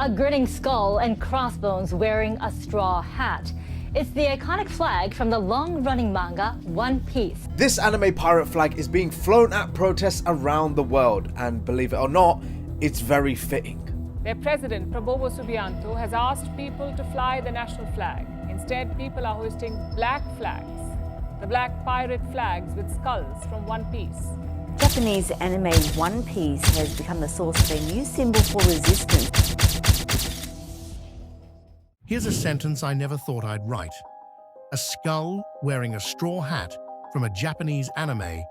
A grinning skull and crossbones wearing a straw hat. It's the iconic flag from the long-running manga One Piece. This anime pirate flag is being flown at protests around the world, and believe it or not, it's very fitting. Their president, Prabowo Subianto, has asked people to fly the national flag. Instead, people are hoisting black flags, the black pirate flags with skulls from One Piece. Japanese anime One Piece has become the source of a new symbol for resistance. Here's a sentence I never thought I'd write. A skull wearing a straw hat from a Japanese anime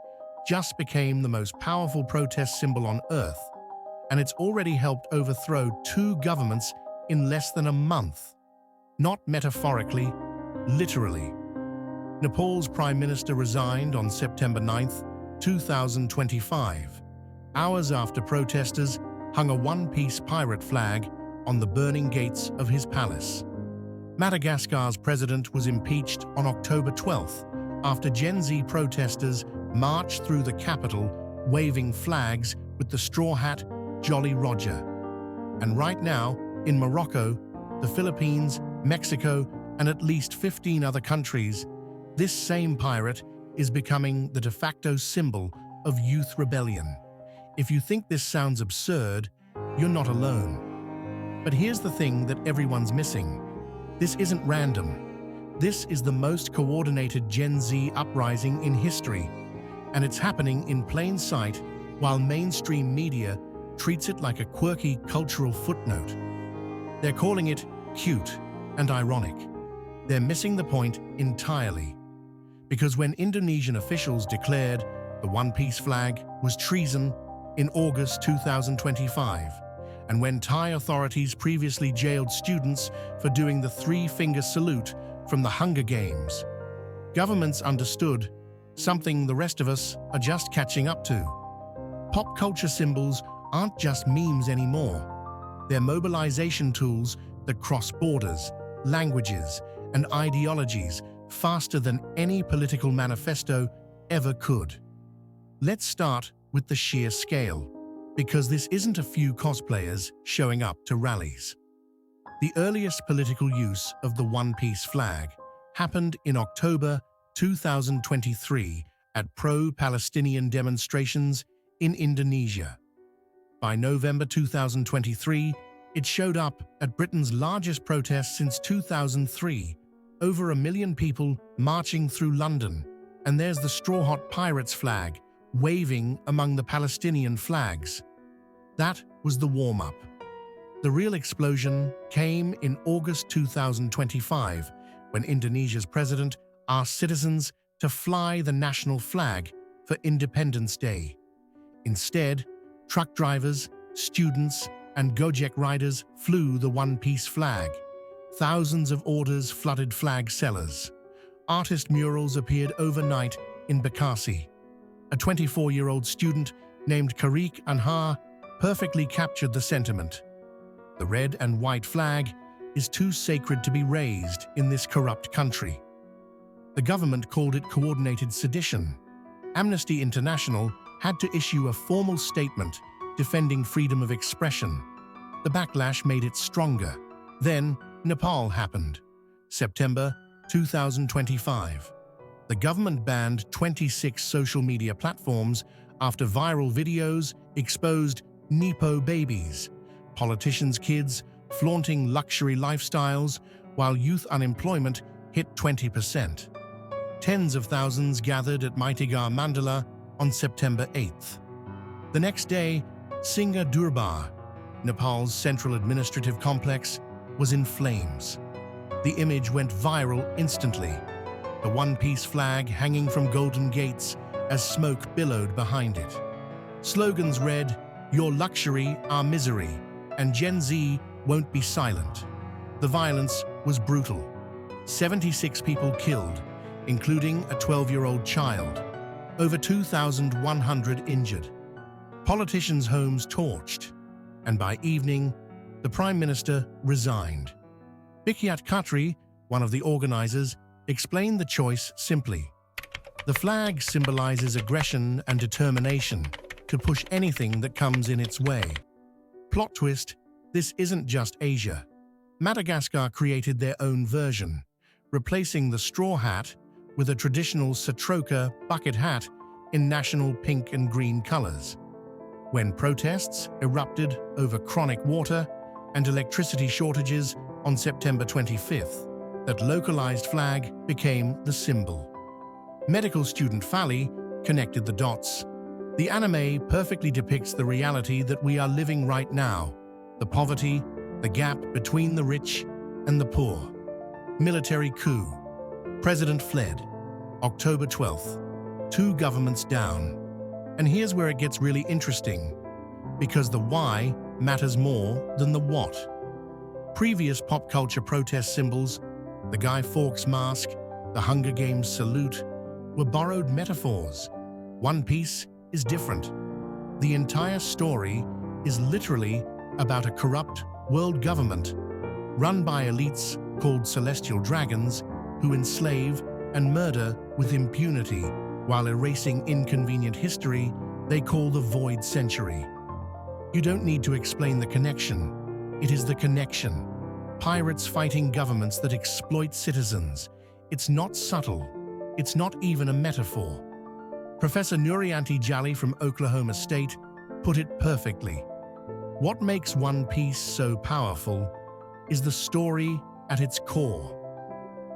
just became the most powerful protest symbol on Earth, and it's already helped overthrow 2 governments in less than a month. Not metaphorically, literally. Nepal's Prime Minister resigned on September 9th, 2025, hours after protesters hung a one-piece pirate flag on the burning gates of his palace. Madagascar's president was impeached on October 12th after Gen Z protesters marched through the capital waving flags with the straw hat Jolly Roger. And right now, in Morocco, the Philippines, Mexico, and at least 15 other countries, this same pirate is becoming the de facto symbol of youth rebellion. If you think this sounds absurd, you're not alone. But here's the thing that everyone's missing. This isn't random. This is the most coordinated Gen Z uprising in history, and it's happening in plain sight while mainstream media treats it like a quirky cultural footnote. They're calling it cute and ironic. They're missing the point entirely. Because when Indonesian officials declared the One Piece flag was treason in August 2025, and when Thai authorities previously jailed students for doing the 3-finger salute from the Hunger Games, governments understood something the rest of us are just catching up to. Pop culture symbols aren't just memes anymore. They're mobilization tools that cross borders, languages, and ideologies faster than any political manifesto ever could. Let's start with the sheer scale, because this isn't a few cosplayers showing up to rallies. The earliest political use of the One Piece flag happened in October 2023 at pro-Palestinian demonstrations in Indonesia. By November 2023, it showed up at Britain's largest protest since 2003, over 1 million people marching through London, and there's the Straw Hat Pirates flag waving among the Palestinian flags. That was the warm-up. The real explosion came in August 2025, when Indonesia's president asked citizens to fly the national flag for Independence Day. Instead, truck drivers, students, and Gojek riders flew the One Piece flag. Thousands of orders flooded flag sellers. Artist murals appeared overnight in Bekasi. A 24-year-old student named Karik Anhar perfectly captured the sentiment. The red and white flag is too sacred to be raised in this corrupt country. The government called it coordinated sedition. Amnesty International had to issue a formal statement defending freedom of expression. The backlash made it stronger. Then, Nepal happened. September 2025. The government banned 26 social media platforms after viral videos exposed Nepo babies, politicians' kids flaunting luxury lifestyles while youth unemployment hit 20%. Tens of thousands gathered at Maitigar Mandala on September 8th. The next day, Singha Durbar, Nepal's central administrative complex, was in flames. The image went viral instantly, the One Piece flag hanging from golden gates as smoke billowed behind it. Slogans read, "Your luxury, our misery," and Gen Z won't be silent. The violence was brutal. 76 people killed, including a 12-year-old child. Over 2,100 injured. Politicians' homes torched. And by evening, the Prime Minister resigned. Bikyat Khatri, one of the organizers, explained the choice simply. The flag symbolizes aggression and determination to push anything that comes in its way. Plot twist, this isn't just Asia. Madagascar created their own version, replacing the straw hat with a traditional satroka bucket hat in national pink and green colors. When protests erupted over chronic water and electricity shortages on September 25th, that localized flag became the symbol. Medical student Fali connected the dots. The anime perfectly depicts the reality that we are living right now, the poverty, the gap between the rich and the poor. Military coup. President fled. October 12th. 2 governments down. And here's where it gets really interesting, because the why matters more than the what. Previous pop culture protest symbols, the Guy Fawkes mask, the Hunger Games salute, were borrowed metaphors. One Piece is different. The entire story is literally about a corrupt world government run by elites called celestial dragons who enslave and murder with impunity while erasing inconvenient history they call the Void Century. You don't need to explain the connection. It is the connection. Pirates fighting governments that exploit citizens. It's not subtle. It's not even a metaphor. Professor Nurianti Jali from Oklahoma State put it perfectly. What makes One Piece so powerful is the story at its core.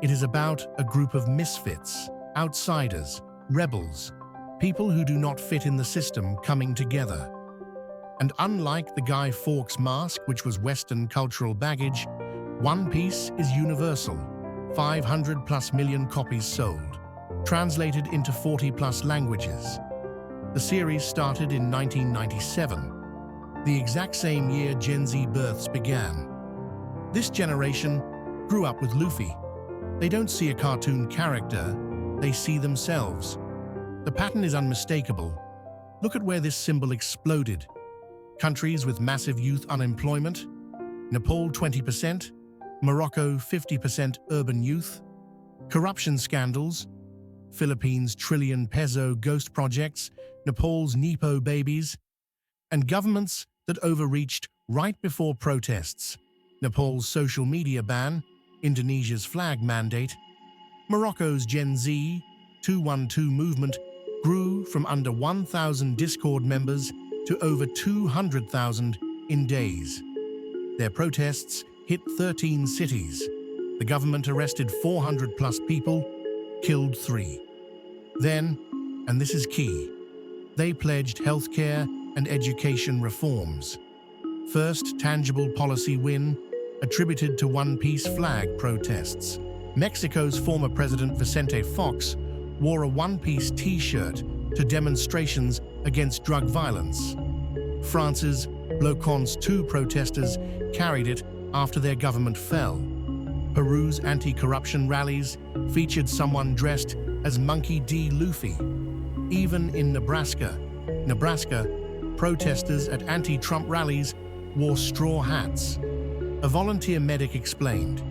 It is about a group of misfits, outsiders, rebels, people who do not fit in the system coming together. And unlike the Guy Fawkes mask, which was Western cultural baggage, One Piece is universal. 500+ million copies sold, translated into 40+ languages. The series started in 1997, the exact same year Gen Z births began. This generation grew up with Luffy. They don't see a cartoon character, they see themselves. The pattern is unmistakable. Look at where this symbol exploded. Countries with massive youth unemployment, Nepal 20%, Morocco 50% urban youth, corruption scandals, Philippines trillion peso ghost projects, Nepal's Nepo babies, and governments that overreached right before protests, Nepal's social media ban, Indonesia's flag mandate, Morocco's Gen Z 212 movement grew from under 1,000 Discord members to over 200,000 in days. Their protests hit 13 cities. The government arrested 400+ people, killed 3. Then, and this is key, they pledged healthcare and education reforms. First tangible policy win attributed to One Piece flag protests. Mexico's former president Vicente Fox wore a One Piece t-shirt to demonstrations against drug violence. France's Blocons 2 protesters carried it after their government fell. Peru's anti-corruption rallies featured someone dressed as Monkey D. Luffy. Even in Nebraska, protesters at anti-Trump rallies wore straw hats. A volunteer medic explained,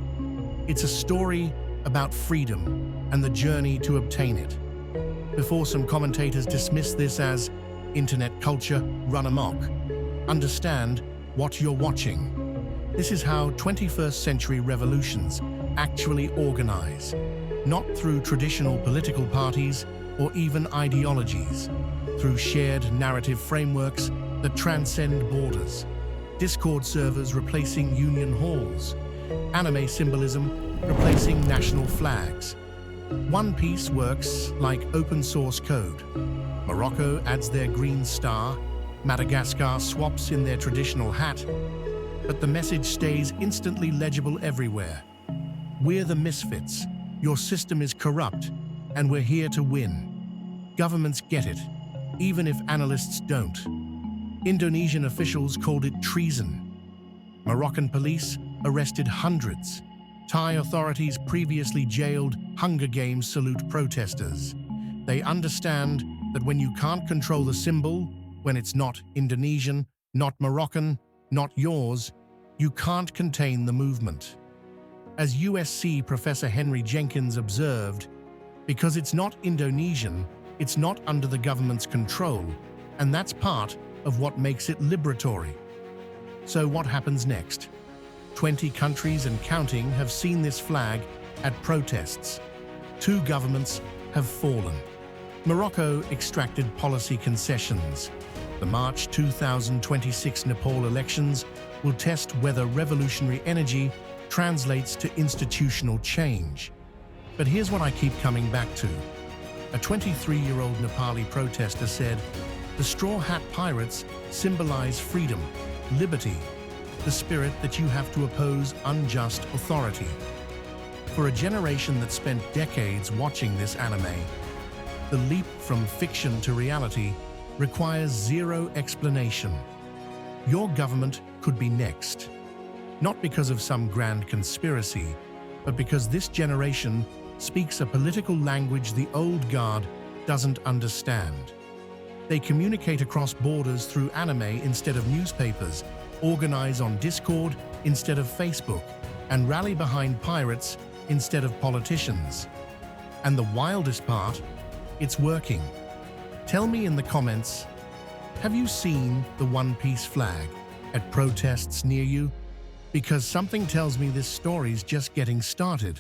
"It's a story about freedom and the journey to obtain it." Before some commentators dismiss this as internet culture run amok, understand what you're watching. This is how 21st century revolutions actually organize, not through traditional political parties or even ideologies, through shared narrative frameworks that transcend borders. Discord servers replacing union halls, anime symbolism replacing national flags. One Piece works like open source code. Morocco adds their green star, Madagascar swaps in their traditional hat, but the message stays instantly legible everywhere. We're the misfits, your system is corrupt, and we're here to win. Governments get it, even if analysts don't. Indonesian officials called it treason. Moroccan police arrested hundreds. Thai authorities previously jailed Hunger Games salute protesters. They understand that when you can't control the symbol, when it's not Indonesian, not Moroccan, not yours, you can't contain the movement. As USC Professor Henry Jenkins observed, because it's not Indonesian, it's not under the government's control, and that's part of what makes it liberatory. So what happens next? 20 countries and counting have seen this flag at protests. 2 governments have fallen. Morocco extracted policy concessions. The March 2026 Nepal elections will test whether revolutionary energy translates to institutional change. But here's what I keep coming back to. A 23-year-old Nepali protester said, "The Straw Hat Pirates symbolize freedom, liberty, the spirit that you have to oppose unjust authority." For a generation that spent decades watching this anime, the leap from fiction to reality requires zero explanation. Your government could be next. Not because of some grand conspiracy, but because this generation speaks a political language the old guard doesn't understand. They communicate across borders through anime instead of newspapers, organize on Discord instead of Facebook, and rally behind pirates instead of politicians. And the wildest part, it's working. Tell me in the comments, have you seen the One Piece flag at protests near you? Because something tells me this story's just getting started.